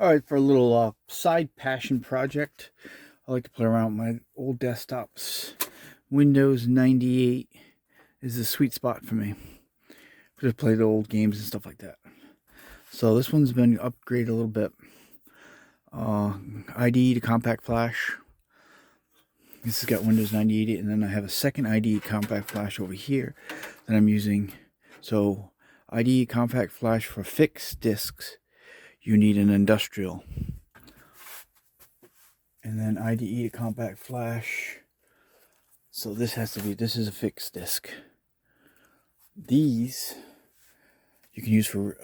Alright, for a little side passion project, I like to play around with my old desktops. Windows 98 is the sweet spot for me. Just play the old games and stuff like that. So this one's been upgraded a little bit. IDE to Compaq Flash. This has got Windows 98, and then I have a second IDE Compaq Flash over here that I'm using. So IDE Compaq Flash for fixed disks, you need an industrial. And then IDE to Compaq Flash. So this is a fixed disk. These you can use for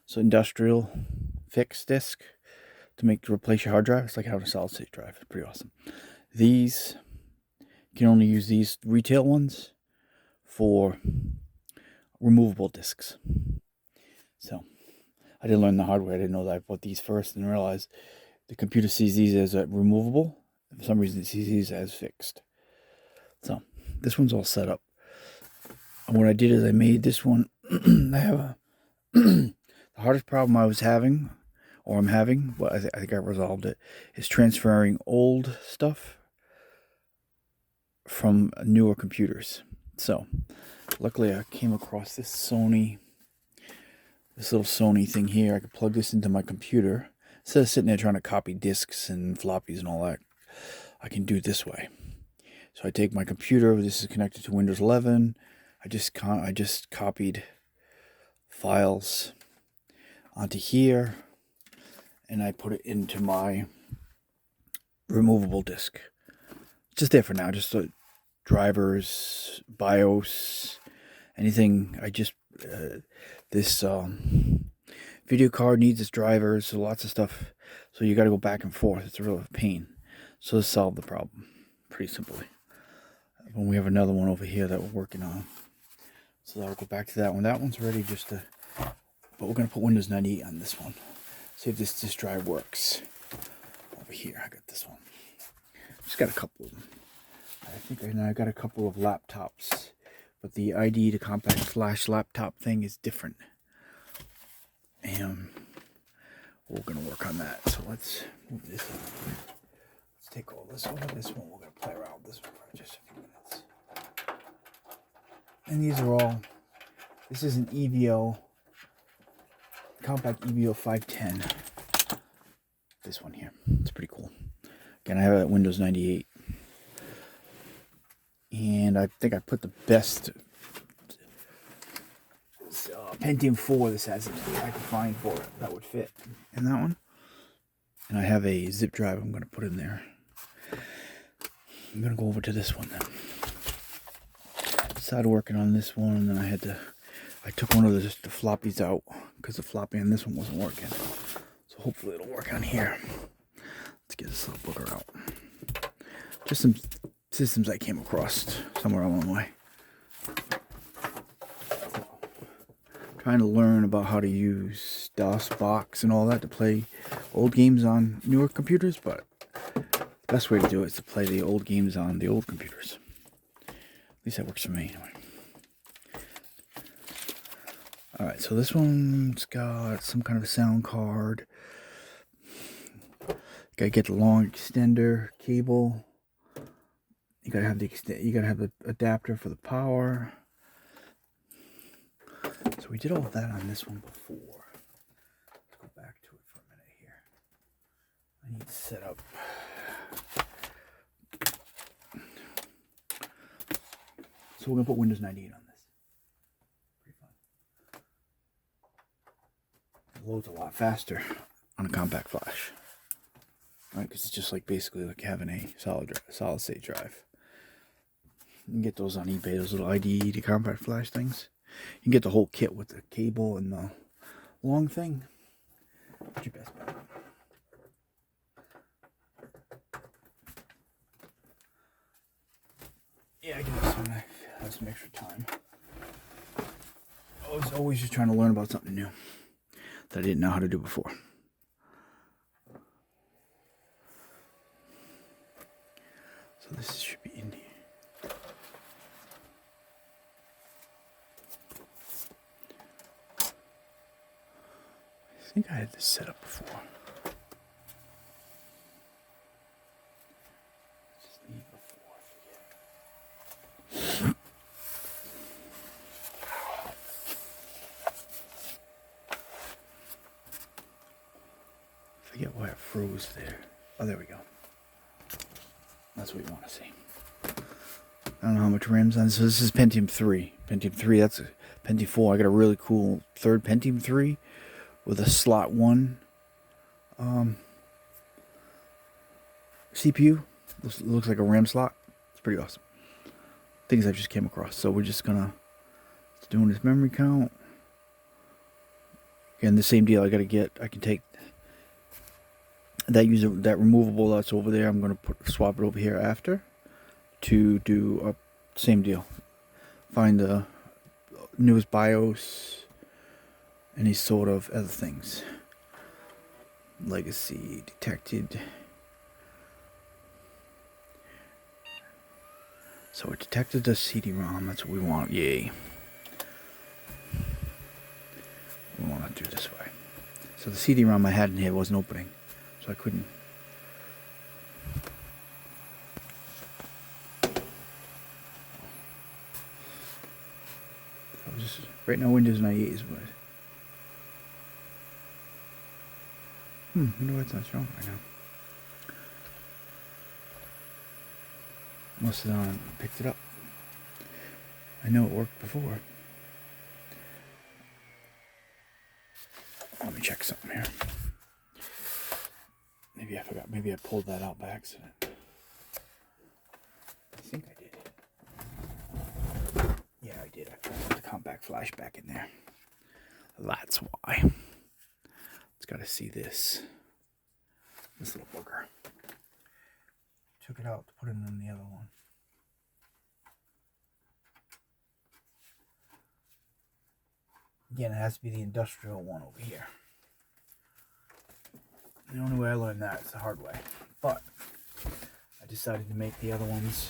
so industrial fixed disk to replace your hard drive. It's like having a solid state drive. It's pretty awesome. These you can only use these retail ones for removable disks. So I didn't learn the hard way. I didn't know that. I bought these first and realized the computer sees these as removable. For some reason, it sees these as fixed. So this one's all set up. And what I did is I made this one. I have the hardest problem I was having, or I'm having, well, I think I resolved it, is transferring old stuff from newer computers. So luckily I came across this little Sony thing here. I could plug this into my computer. Instead of sitting there trying to copy disks and floppies and all that, I can do it this way. So I take my computer. This is connected to Windows 11. I just copied files onto here, and I put it into my removable disk. Just there for now. Just drivers, BIOS, anything. This video card needs its drivers, so lots of stuff. So you got to go back and forth. It's a real pain. So this solved the problem pretty simply. When we have another one over here that we're working on, so I'll go back to that one. That one's ready but we're gonna put Windows 98 on this one. See if this disk drive works. Over here, I got this one. Just got a couple of them. I got a couple of laptops, but the IDE to Compaq Flash laptop thing is different. And we're going to work on that. So let's move this over. Let's take all this over. This one, we're going to play around with this one for just a few minutes. And these are all, this is an EVO, Compaq EVO 510. This one here. It's pretty cool. Again, I have it at Windows 98. And I think I put the best Pentium 4 this has I could find for it that would fit in that one. And I have a zip drive I'm going to put in there. I'm going to go over to this one then. Started working on this one, and then I took one of the floppies out because the floppy on this one wasn't working. So hopefully it'll work on here. Let's get this little booger out. Just some systems I came across somewhere along the way. Trying to learn about how to use DOSBox and all that to play old games on newer computers, but the best way to do it is to play the old games on the old computers. At least that works for me anyway. Alright, so this one's got some kind of a sound card. Gotta get the long extender cable. You gotta have the adapter for the power. So we did all of that on this one before. Let's go back to it for a minute here. I need to set up. So we're gonna put Windows 98 on this. Pretty fun. It loads a lot faster on a Compaq Flash, right? Because it's just basically like having a solid state drive. You can get those on eBay. Those little IDE to Compaq Flash things. You can get the whole kit with the cable and the long thing. Put your best bet. Yeah, I get this one. I have some extra time. I was always just trying to learn about something new that I didn't know how to do before. So this should be in here. think I had this set up before. Just need before, I forget why it froze there. Oh, there we go. That's what we want to see. I don't know how much RAM's on. So this is Pentium 3. Pentium 3, that's a Pentium 4. I got a really cool third Pentium 3 with a slot 1 CPU. Looks like a RAM slot. It's pretty awesome. Things I just came across. So we're just gonna doing this memory count. Again, the same deal. I can take that removable that's over there. I'm gonna swap it over here after to do a same deal. Find the newest BIOS, any sort of other things. Legacy detected. So it detected the CD-ROM. That's what we want. Yay. We want to do this way. So the CD-ROM I had in here wasn't opening, so I couldn't. Right now Windows 98 is what. You know why it's not showing right now? Must have picked it up. I know it worked before. Let me check something here. Maybe I forgot. Maybe I pulled that out by accident. I think I did. Yeah, I did. I put the Compaq flash back in there. That's why. It's got to see this. This little bugger. Took it out to put it in the other one. Again, it has to be the industrial one over here. The only way I learned that is the hard way. But I decided to make the other ones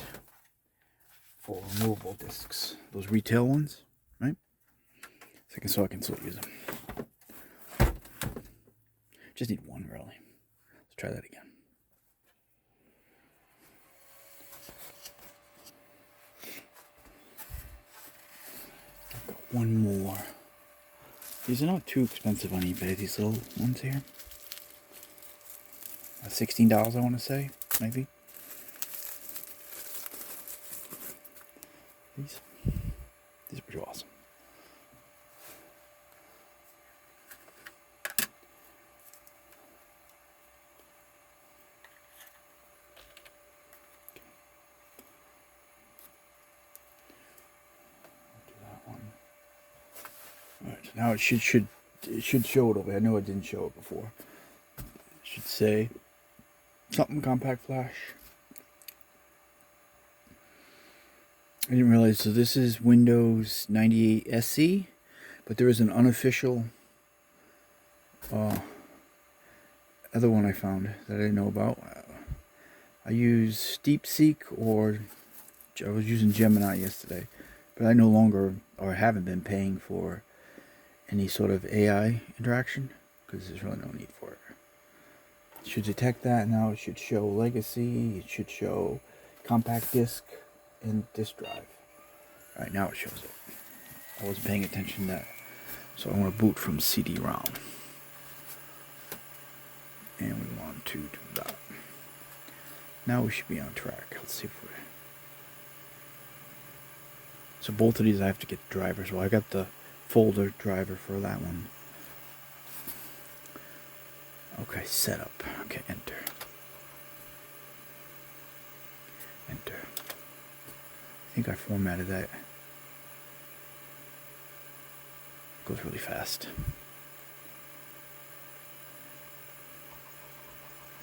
for removable discs. Those retail ones, right? So I can still use them. Just need one, really. Let's try that again. I've got one more. These are not too expensive on eBay, these little ones here. $16, I want to say, maybe. These are pretty awesome. Alright, now it should show it over. I know it didn't show it before. It should say something Compaq flash. I didn't realize, so this is Windows 98 SE, but there is an unofficial other one I found that I didn't know about. I use DeepSeek, or I was using Gemini yesterday, but I no longer, or haven't been paying for any sort of AI interaction because there's really no need for it. It should detect that now. It should show legacy. It should show compact disc and disk drive. All right, now it shows it. I wasn't paying attention to that, so I want to boot from CD-ROM, and we want to do that. Now we should be on track. Let's see if we. So both of these I have to get the drivers. Well, I got the folder driver for that one. Okay, setup. Okay, enter. Enter. I think I formatted that. It goes really fast.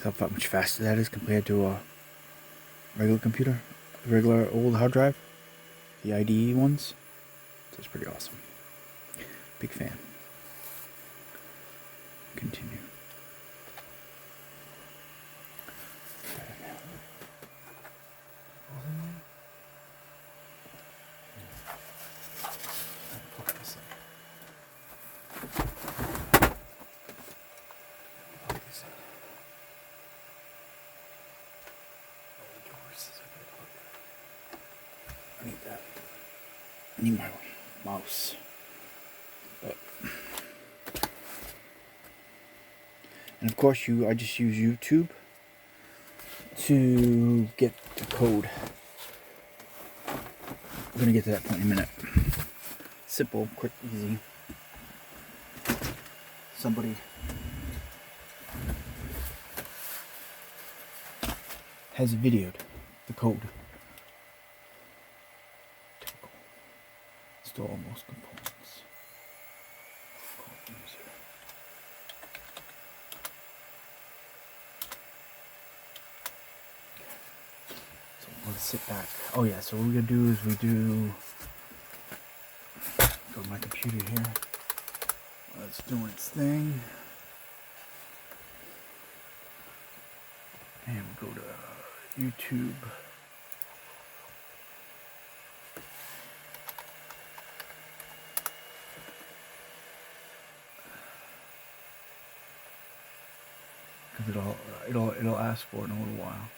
So how much faster that is compared to a regular computer, a regular old hard drive, the IDE ones. So it's pretty awesome. Big fan. Continue. need that. I need my mouse. But, and of course, I just use YouTube to get the code. We're gonna get to that point in a minute. Simple, quick, easy. Somebody has videoed the code. Typical. Install most components. So let's sit back. Oh yeah, so what we're gonna do is go to my computer here. It's doing its thing. And we go to YouTube. Because it'll ask for it in a little while.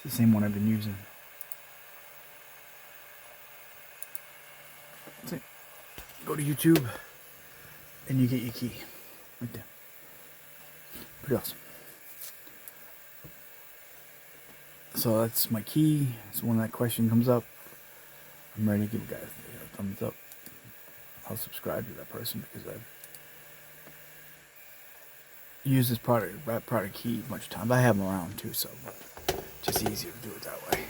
It's the same one I've been using. That's it. Go to YouTube and you get your key right there. Pretty awesome. So that's my key. So when that question comes up, I'm ready to give you guys a thumbs up. I'll subscribe to that person because I've used this product key a bunch of times. I have them around too, so just easier to do it that way.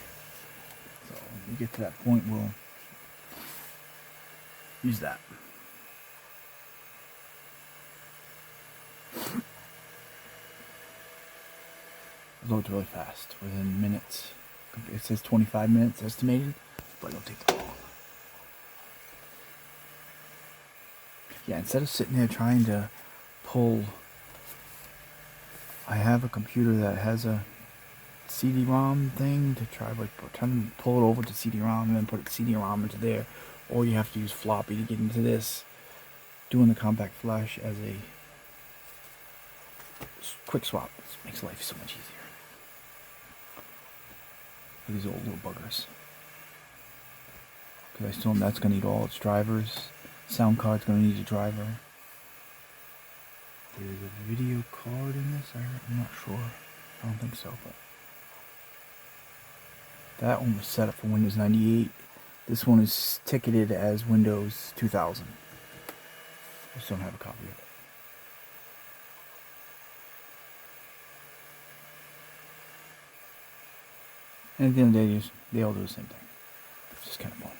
So when we get to that point, we'll use that. It loads really fast, within minutes. It says 25 minutes estimated, but it'll take that long. Yeah, instead of sitting there trying to pull, I have a computer that has a CD-ROM thing to try to pull it over to CD-ROM and then put CD-ROM into there, or you have to use floppy to get into this. Doing the Compaq flash as a quick swap makes life so much easier. For these old little buggers. Because I still know that's going to need all its drivers. Sound card's going to need a driver. There's a video card in this? I'm not sure. I don't think so, but that one was set up for Windows 98. This one is ticketed as Windows 2000. I just don't have a copy of it. And at the end of the day, they all do the same thing. It's just kind of fun.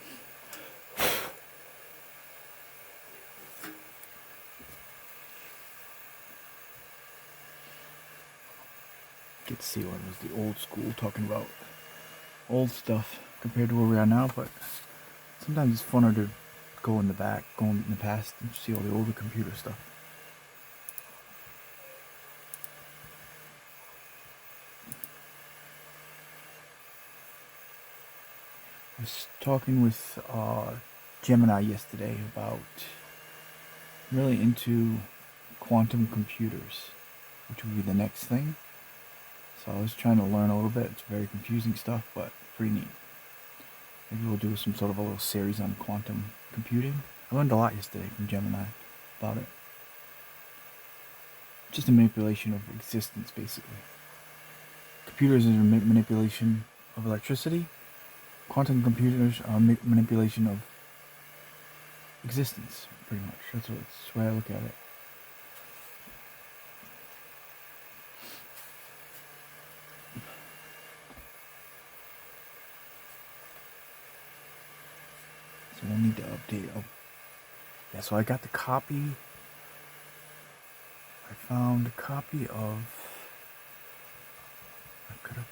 Get to see what was the old school talking about old stuff compared to where we are now, but sometimes it's funner to go in the back, go in the past and see all the older computer stuff. I was talking with Gemini yesterday about really into quantum computers, which will be the next thing. So I was trying to learn a little bit. It's very confusing stuff, but pretty neat. Maybe we'll do some sort of a little series on quantum computing. I learned a lot yesterday from Gemini about it. Just a manipulation of existence, basically. Computers is a manipulation of electricity. Quantum computers are manipulation of existence, pretty much. That's the way I look at it. So we'll need to update. Yeah, so I got the copy. I found a copy of. I could have.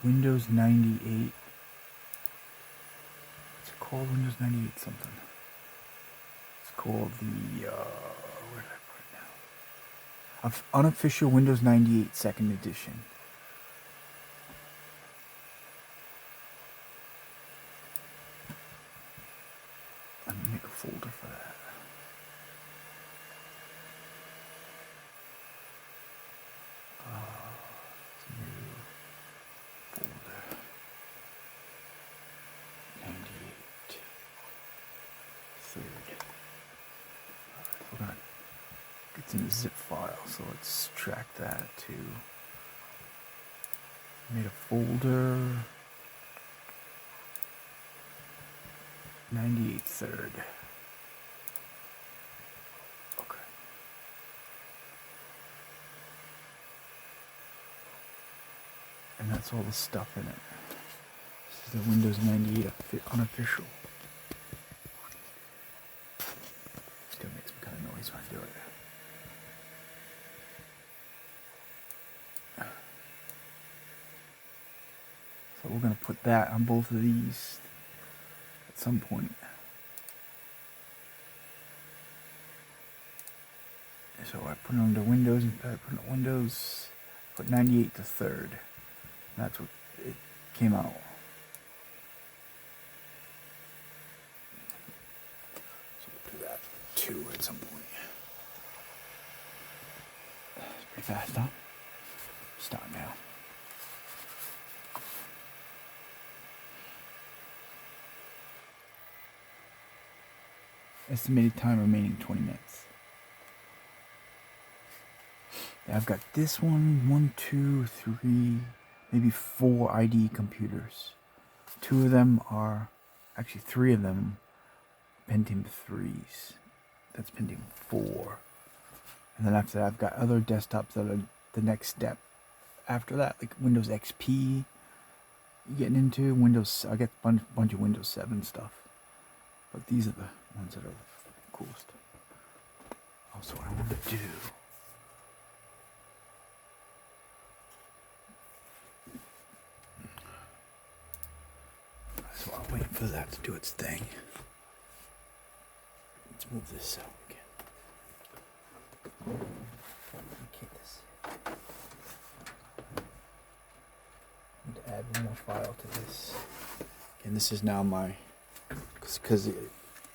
Windows 98. What's it called? Windows 98 something. It's called the. Where did I put it now? Unofficial Windows 98 Second Edition. I'm gonna make a folder for that. It's in a zip file, so let's extract that to, made a folder, 98 third. Okay. And that's all the stuff in it. This is the Windows 98 unofficial. Still makes some kind of noise when I do it. So we're going to put that on both of these at some point. So I put it under Windows, and I put it on Windows, put 98 to third. And that's what it came out. So we'll do that too at some point. It's pretty fast, huh? Start now. Estimated time remaining 20 minutes. I've got this one, 2, 3, maybe 4 IDE computers. 2 of them are, actually 3 of them, Pentium 3s. That's Pentium 4. And then after that, I've got other desktops that are the next step. After that, like Windows XP, getting into Windows. I get a bunch of Windows 7 stuff. But these are the ones that are the coolest. Also, what I want to do. So I'll wait for that to do its thing. Let's move this out again. Keep this. Need to add one more file to this. And this is now my, because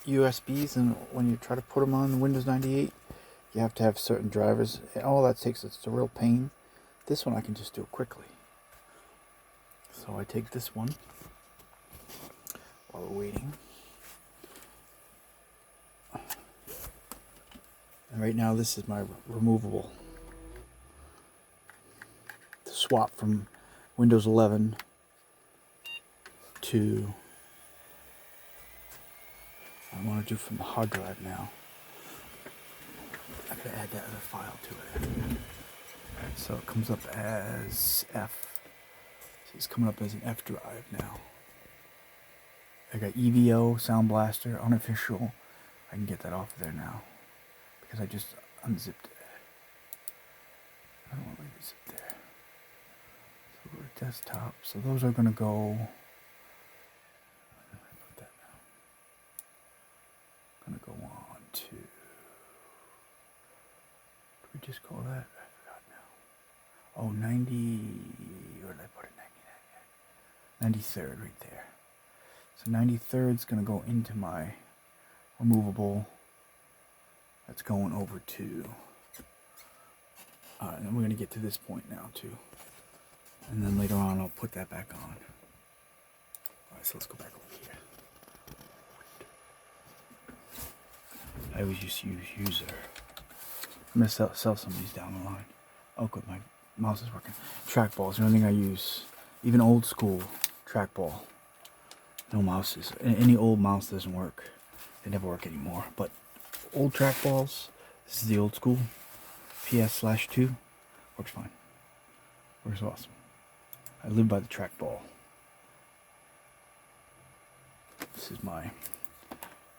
USBs, and when you try to put them on Windows 98, you have to have certain drivers. And all that takes, it's a real pain. This one I can just do quickly. So I take this one while we're waiting. And right now this is my removable. To swap from Windows 11 to, I want to do from the hard drive now. I gotta add that other file to it. So it comes up as F. So it's coming up as an F drive now. I got EVO, Sound Blaster, unofficial. I can get that off of there now because I just unzipped it. I don't want to leave it zip there. So we're at desktop. So those are going to go. Put that now. Going to go on to. What did we just call that? I forgot now. Oh, 90. Where did I put it? 99. 93rd right there. So 93rd is going to go into my removable. That's going over to. And we're going to get to this point now too. And then later on I'll put that back on. Alright, so let's go back over here. I always just use user. I'm going to sell some of these down the line. Oh good, my mouse is working. Trackball is the only thing I use. Even old school trackball. No mouses. Any old mouse doesn't work. They never work anymore. But old trackballs, this is the old school. PS/2 works fine. Works awesome. I live by the trackball. This is my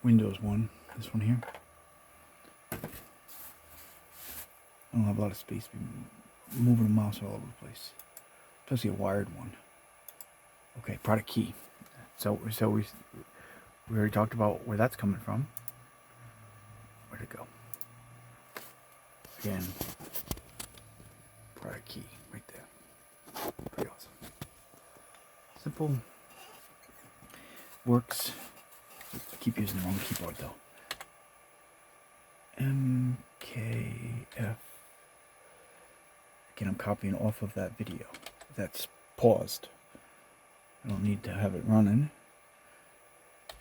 Windows one. This one here. I don't have a lot of space to be moving the mouse all over the place. Especially a wired one. Okay, product key. So we already talked about where that's coming from. Where'd it go? Again, product key right there. Pretty awesome. Simple. Works. I keep using the wrong keyboard though. MKF. Again, I'm copying off of that video. That's paused. I don't need to have it running.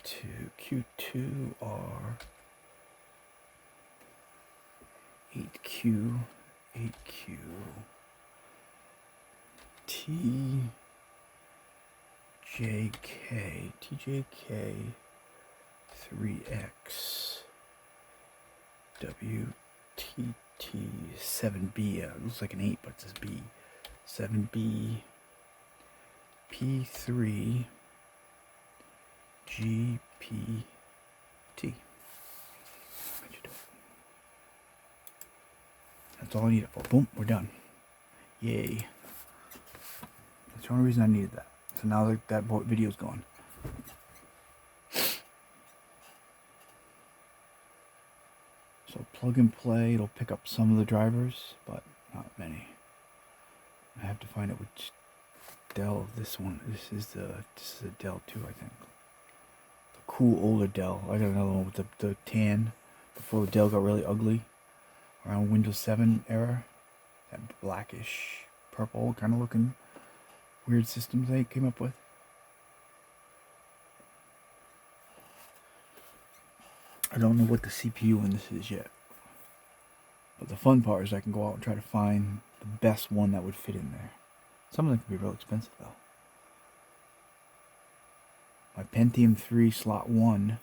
To Q2R 8Q, 8Q, TJK, 3X, WTT, 7B, it looks like an 8, but it says B, 7B, P3, GPT. That's all I need it for. Boom, we're done. Yay. That's the only reason I needed that. So now that video's gone. So plug and play, it'll pick up some of the drivers, but not many. I have to find out which Dell this one. This is a Dell 2, I think. The cool older Dell. I got another one with the tan before the Dell got really ugly. Around Windows 7 era. That blackish purple kind of looking weird systems they came up with. I don't know what the CPU in this is yet. But the fun part is I can go out and try to find the best one that would fit in there. Some of them can be real expensive though. My Pentium 3 slot 1,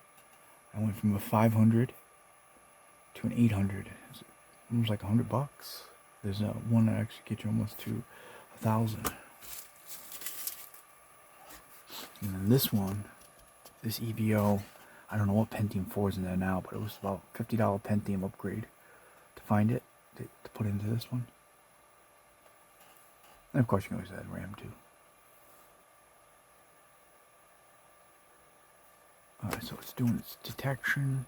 I went from a 500 to an 800. It was like $100. There's one that actually gets you almost to 1,000. And then this one, this EVO, I don't know what Pentium 4 is in there now, but it was about $50 Pentium upgrade to find it, to put into this one. And of course you can always add RAM too. Alright, so it's doing its detection.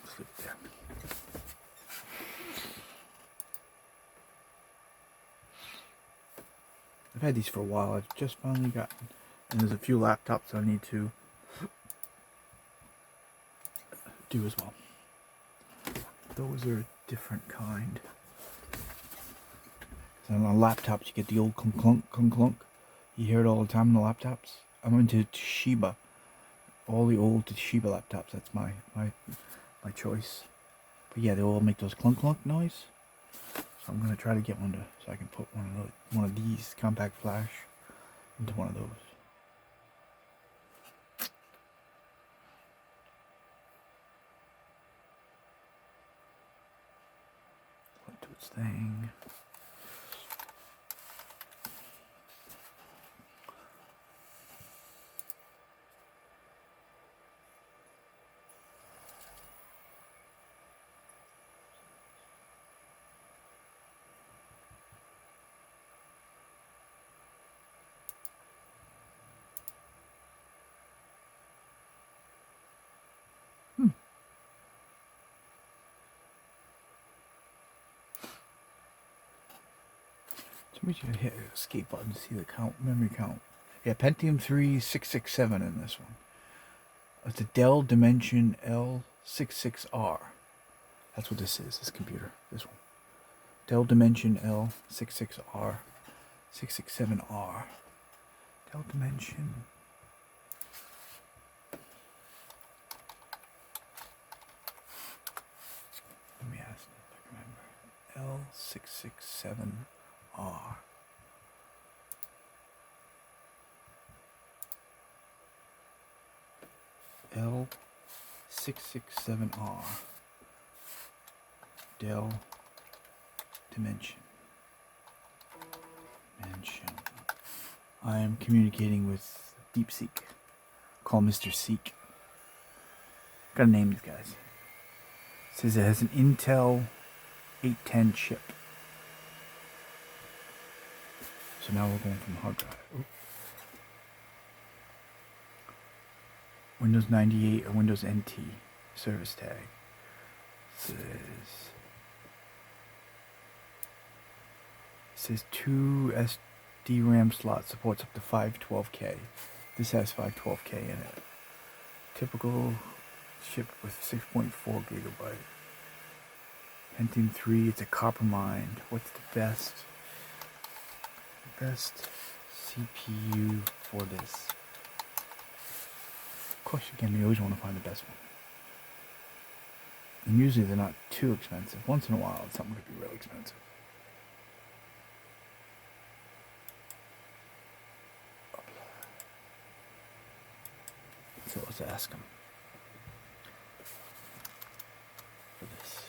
Let's leave it there. I've had these for a while. I've just finally gotten, and there's a few laptops I need to do as well. Those are a different kind. And on laptops, you get the old clunk clunk clunk clunk. You hear it all the time on the laptops. I'm into Toshiba. All the old Toshiba laptops. That's my choice. But yeah, they all make those clunk clunk noise. So I'm gonna try to get one so I can put one of these compact flash into one of those. Let it do its thing. Somebody should hit the escape button to see the memory count. Yeah, Pentium 3 667 in this one. It's a Dell Dimension L66R. That's what this is, this computer, this one. Dell Dimension L66R, 667R. Dell Dimension. Let me ask if I can remember. L667R. L667R. Dell Dimension. I am communicating with DeepSeek. Call Mr. Seek. Gotta name these guys. It says it has an Intel 810 chip. So now we're going from hard drive. Oops. Windows 98 or Windows NT service tag. It says 2 SD RAM slots, supports up to 512K. This has 512K in it. Typical chip with 6.4 gigabyte. Pentium 3, it's a copper mined. What's the best CPU for this? Of course, again, we always want to find the best one. And usually they're not too expensive. Once in a while, something could be really expensive. So let's ask them for this.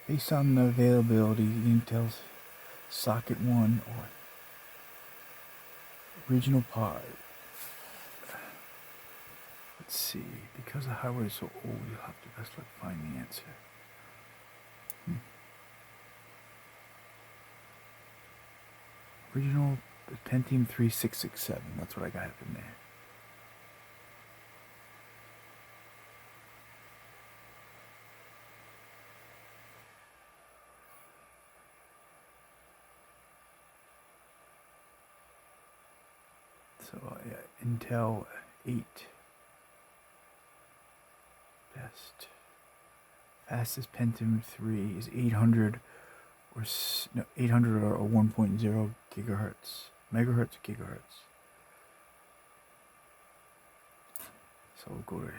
Based on the availability, Intel's socket 1 or original part. Let's see. Because the hardware is so old, you'll have to best luck find the answer. Original Pentium 3667. That's what I got in there. So yeah, Intel 8. Best. Fastest Pentium 3 is 800 or 800 or 1.0 gigahertz. Megahertz or gigahertz. So we'll go to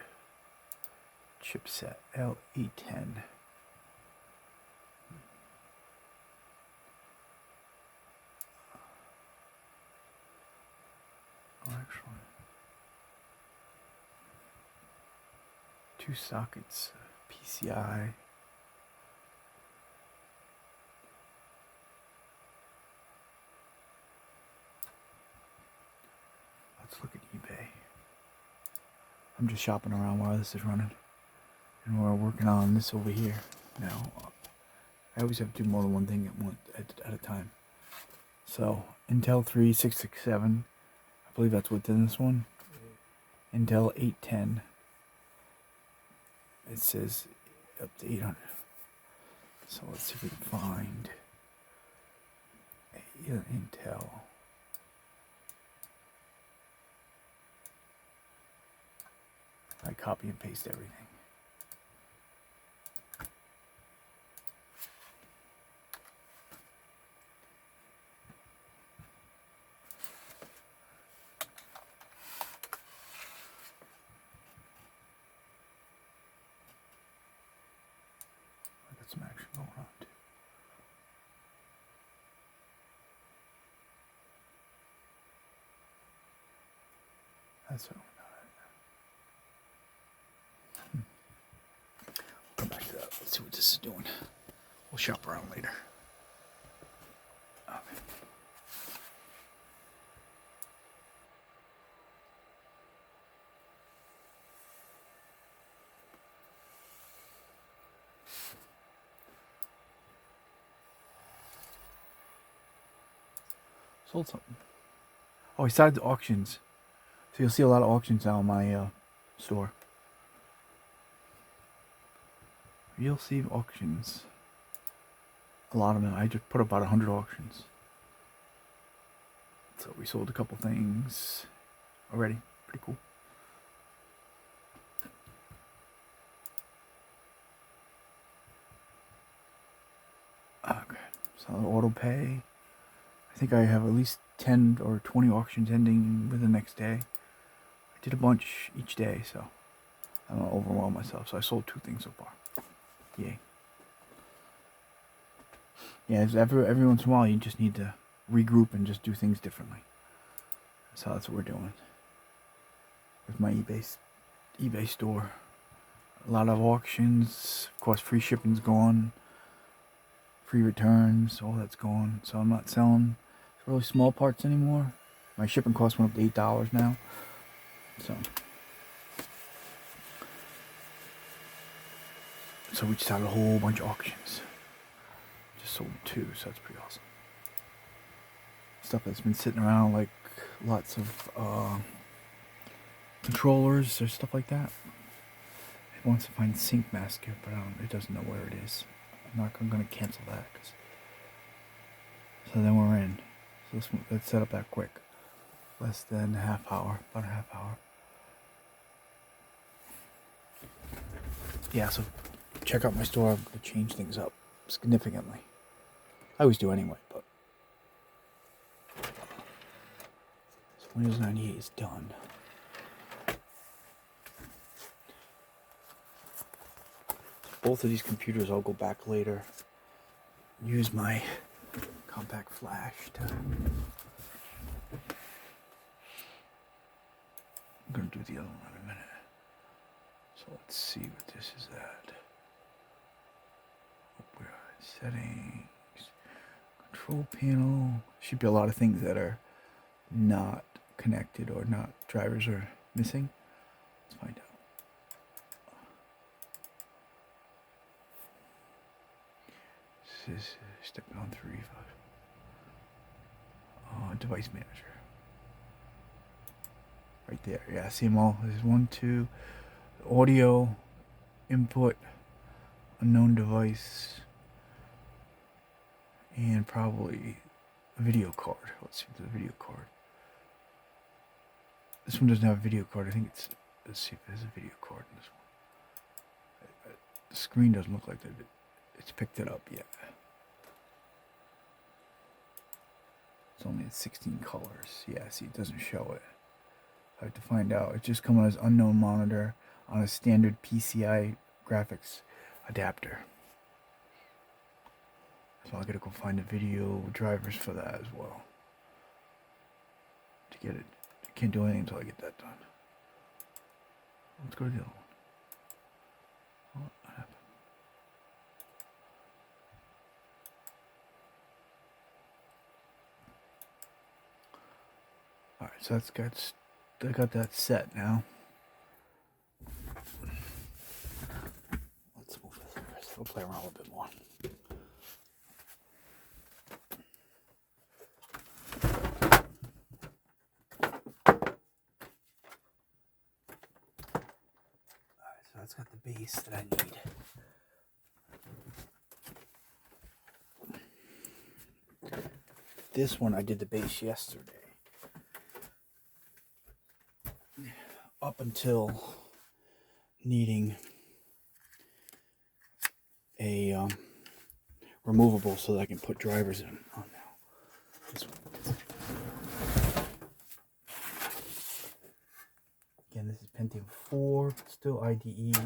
chipset L810. Oh, actually, 2 sockets, PCI. Let's look at eBay. I'm just shopping around while this is running. And we're working on this over here now. I always have to do more than one thing at a time. So, Intel 3667. I believe that's within this one. Intel 810. It says up to 800. So let's see if we can find Intel. I copy and paste everything. I got some action going on too. That's certainly not it. Come back to that. Let's see what this is doing. We'll shop around later. Okay. Sold something. Oh, he started the auctions. So you'll see a lot of auctions now in my store. You'll see auctions. A lot of them. I just put about 100 auctions. So we sold a couple things already. Pretty cool. Okay. So auto pay. I think I have at least 10 or 20 auctions ending within the next day. I did a bunch each day, so I don't overwhelm myself. So I sold 2 things so far. Yay. Yeah, every once in a while you just need to regroup and just do things differently. So that's what we're doing with my eBay store. A lot of auctions. Of course, free shipping's gone. Free returns, all that's gone. So I'm not selling really small parts anymore. My shipping cost went up to $8 now. So we just had a whole bunch of auctions. Just sold 2, so that's pretty awesome. Stuff that's been sitting around, like lots of controllers or stuff like that. It wants to find sync masker, but it doesn't know where it is. I'm going to cancel that. So then we're in. So let's set up that quick. Less than a half hour. About a half hour. Yeah, so check out my store. I'm going to change things up significantly. I always do anyway, but. So Windows 98 is done. both of these computers, I'll go back later, use my Compaq flash to... I'm going to do the other one in a minute. So let's see what this is at. We're at settings, control panel. Should be a lot of things that are not connected or not drivers are missing. Let's find out. This is step on 3. Device manager. Right there. Yeah, see them all. There's 1, 2. Audio, input, unknown device, and probably a video card. Let's see if there's a video card. This one doesn't have a video card. I think it's... Let's see if there's a video card in this one. The screen doesn't look like that. It's picked it up yet. It's only at 16 colors. Yeah, see, it doesn't show it. I have to find out. It's just coming as unknown monitor on a standard PCI graphics adapter. So I gotta go find the video drivers for that as well. To get it. I can't do anything until I get that done. Let's go to the other one. What happened? Alright, so I got that set now. Let's move this first. We'll play around a little bit more. Alright, so that's got the base that I need. This one I did the base yesterday. Up until needing a removable so that I can put drivers in. Oh, now this one. Again, this is Pentium 4, but still IDE. It's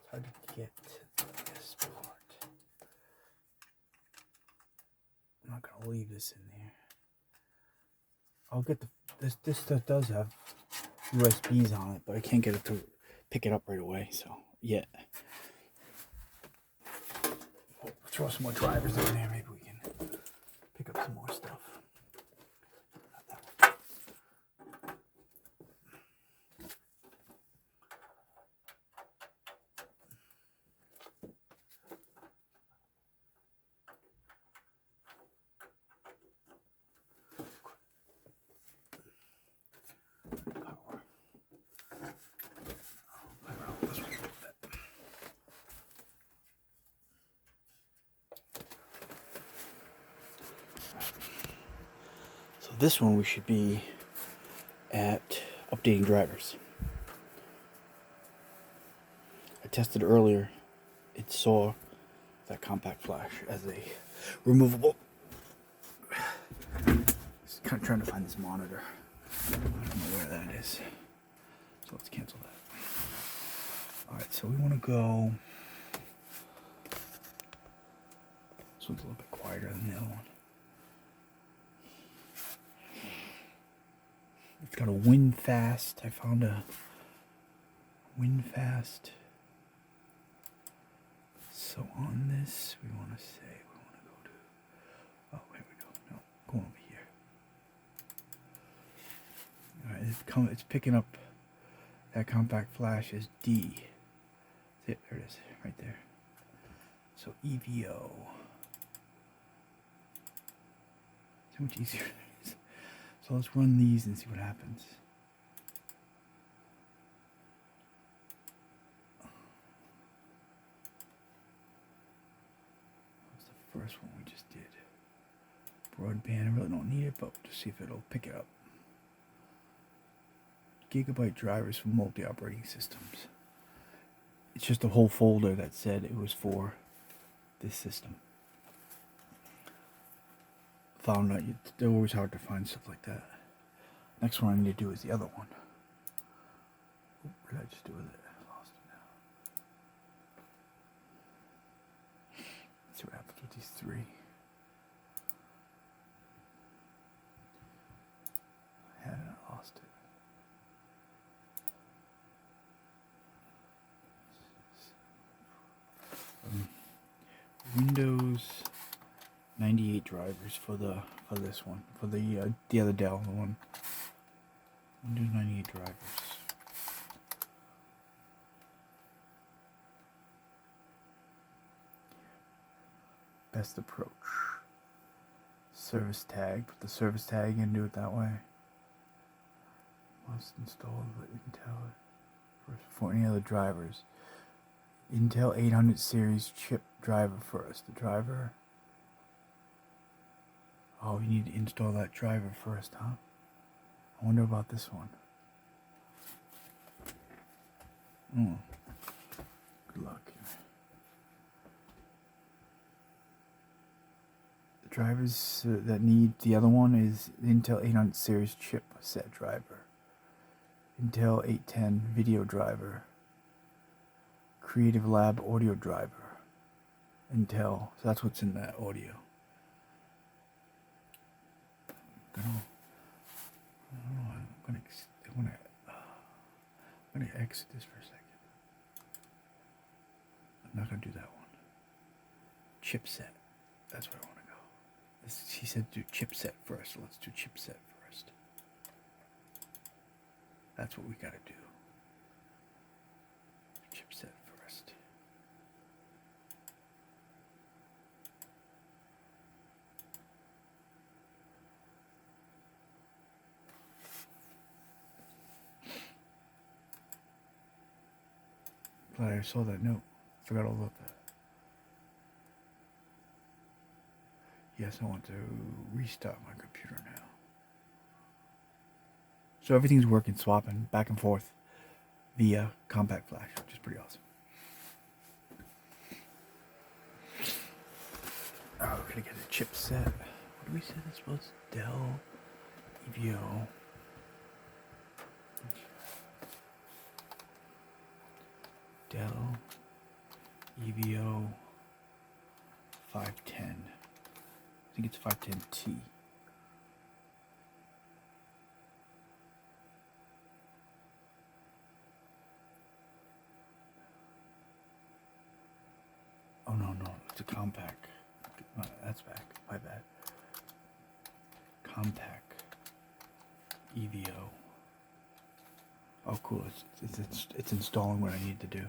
hard to get this part. I'm not gonna leave this in there. I'll get this stuff does have USBs on it, but I can't get it to pick it up right away, so yeah. We'll throw some more drivers in there, maybe we can pick up some more stuff. This one we should be at updating drivers. I tested earlier. It saw that Compaq flash as a removable. Just kind of trying to find this monitor. I don't know where that is. So let's cancel that. Alright, so we want to go. This one's a little bit quieter than the other one. It's got a WinFast. I found a WinFast. So on this, we want to say, we want to go to, oh, here we go. No, go over here. All right, it's picking up that Compaq flash as D. There it is, right there. So EVO. So much easier. So let's run these and see what happens. That's the first one we just did. Broadband, I really don't need it, but we'll just see if it'll pick it up. Gigabyte drivers for multi-operating systems. It's just a whole folder that said it was for this system. Found out they're always hard to find stuff like that. Next one I need to do is the other one. What did I just do with it? I lost it now. Let's see what happens with these three. I had it, I lost it. Windows 98 drivers for this one, for the other Dell, the one. Windows 98 drivers. Best approach. Service tag. Put the service tag in, do it that way. Must install the Intel first before any other drivers. Intel 800 series chip driver first. The driver. Oh, you need to install that driver first, huh? I wonder about this one. Good luck. The drivers that need the other one is Intel 800 series chip set driver. Intel 810 video driver. Creative Lab audio driver. Intel. So that's what's in that audio. I'm gonna exit this for a second. I'm not gonna do that one. Chipset. That's where I want to go. He said do chipset first. So let's do chipset first. That's what we gotta do. Chipset first. Glad I saw that note. Forgot all about that. Yes, I want to restart my computer now. So everything's working, swapping back and forth via Compaq Flash, which is pretty awesome. Oh, we're gonna get a chipset. What do we say this was? Dell EVO. Dell EVO 510. I think it's 510T. Oh no, it's a Compaq. That's back. My bad. Compaq EVO. Oh, cool. It's installing what I need to do.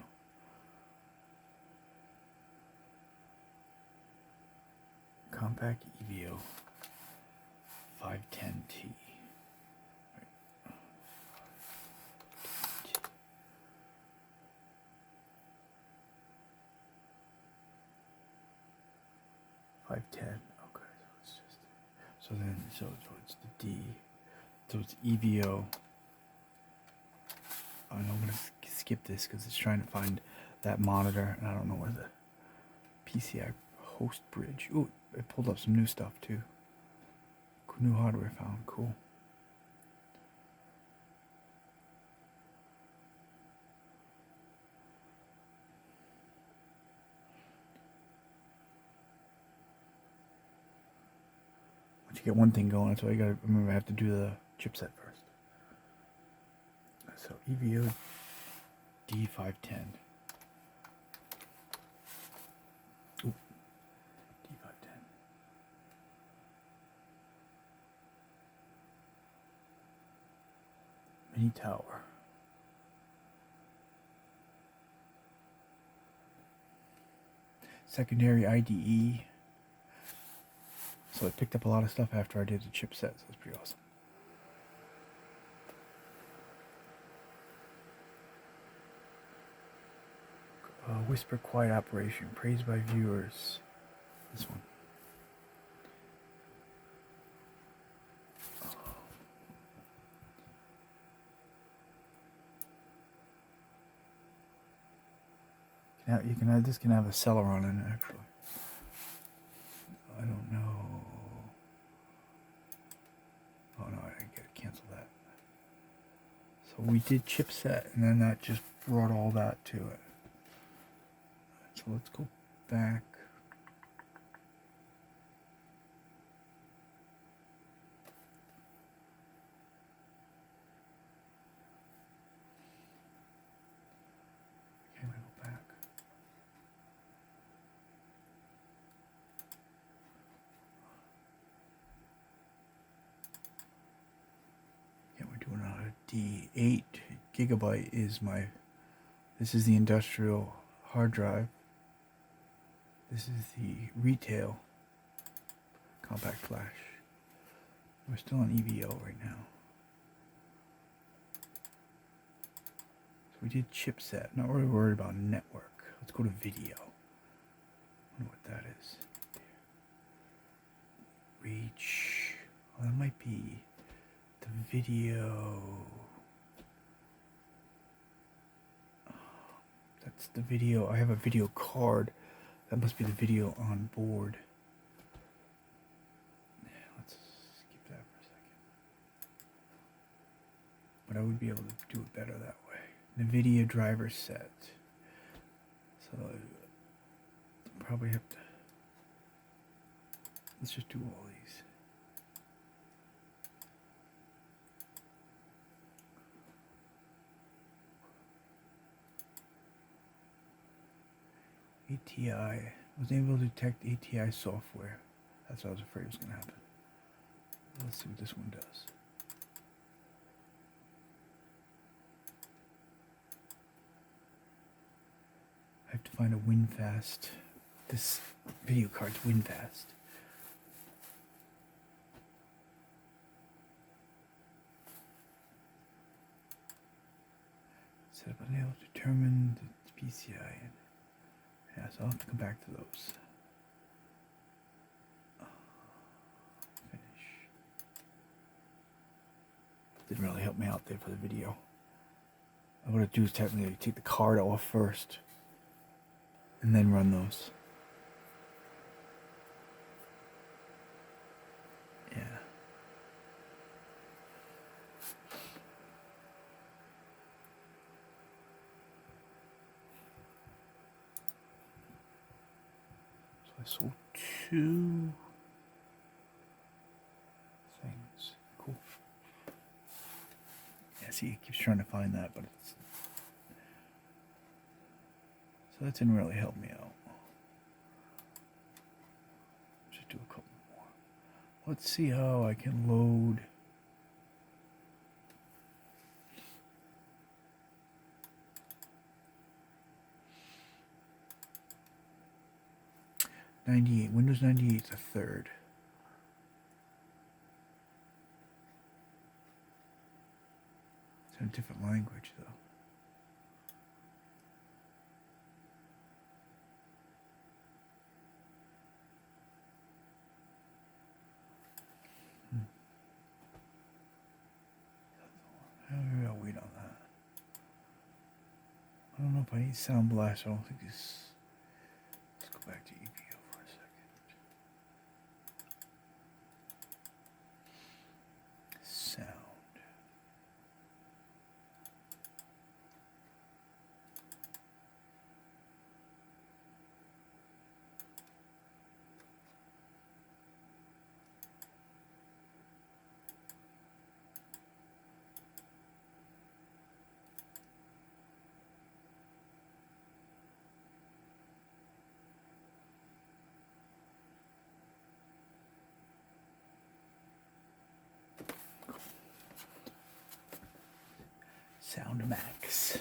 Compaq EVO 510T. Right. 510. Okay, so it's the D. So it's EVO. Oh, no, I'm gonna skip this because it's trying to find that monitor, and I don't know where the PCI host bridge. Ooh, it pulled up some new stuff too. New hardware found. Cool. Once you get one thing going, that's why you gotta remember I have to do the chipset first. So EVO D510. Ooh, D510. Mini tower. Secondary IDE. So it picked up a lot of stuff after I did the chipset, so it's pretty awesome. Whisper quiet operation, praised by viewers. This one. You can have this. Can have a Celeron in it, actually. I don't know. Oh no, I gotta cancel that. So But we did chipset, and then that just brought all that to it. So let's go back. Okay, we go back. Yeah, we're doing a D8 gigabyte is my, this is the industrial hard drive. This is the retail compact flash. We're still on EVO right now. So we did chipset, not really worried about network. Let's go to video. I wonder what that is. Reach. Oh, that might be the video. That's the video. I have a video card. That must be the video on board. Let's skip that for a second. But I would be able to do it better that way. NVIDIA driver set. So I'll probably have to. Let's just do all these. ATI. Was able to detect ATI software. That's what I was afraid was going to happen. Let's see what this one does. I have to find a WinFast. This video card's WinFast. Set up unable to determine the PCI. Yeah, so I'll have to come back to those. Finish. Didn't really help me out there for the video. What I do is technically take the card off first and then run those. Yeah. So I sold 2 things. Cool. Yeah, see, it keeps trying to find that, but it's... So that didn't really help me out. Just do a couple more. Let's see how I can load. Windows 98 is a third. It's in a different language though. Maybe I'll wait on that. I don't know if I need Sound Blast. I don't think this. Let's go back to EVO for a second. Sound. Sound Max.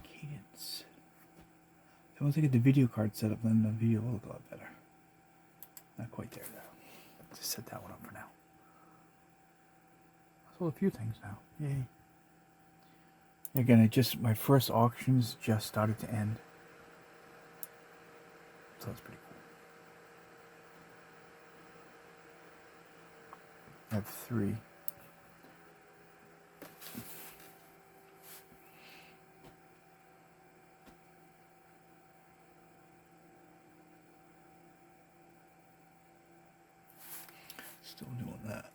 Cadence. Once I get the video card set up, then the video will look a lot better. Not quite there though. Just set that one up for now. I sold a few things now. Yay. Again, my first auctions just started to end. So that's pretty cool. I have 3. Still doing that.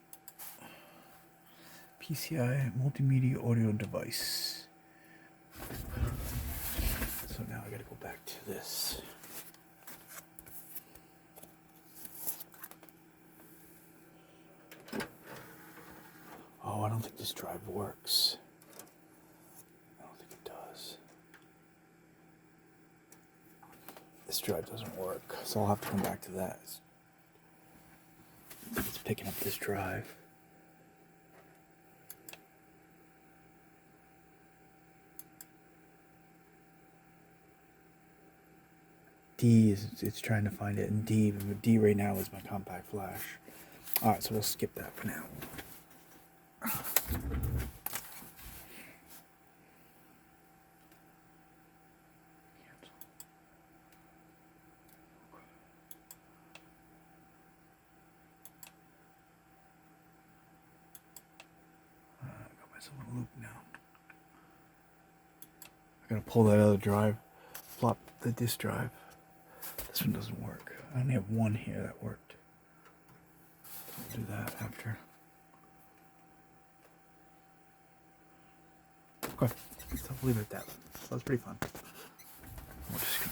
PCI multimedia audio device. So now I gotta go back to this. Oh, I don't think this drive works. I don't think it does. This drive doesn't work, so I'll have to come back to that. It's picking up this drive. D is, it's trying to find it in D, but D right now is my Compaq flash. Alright, so we'll skip that for now. Got myself in a loop now. I gotta pull that other drive, flop the disk drive. This one doesn't work. I only have one here that worked. I'll do that after. Okay, so I'll leave it at that. So that's pretty fun. We'll just go.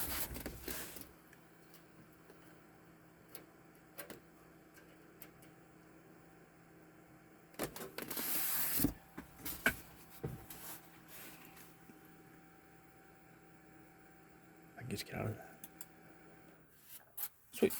I can just get out of that. Sweet.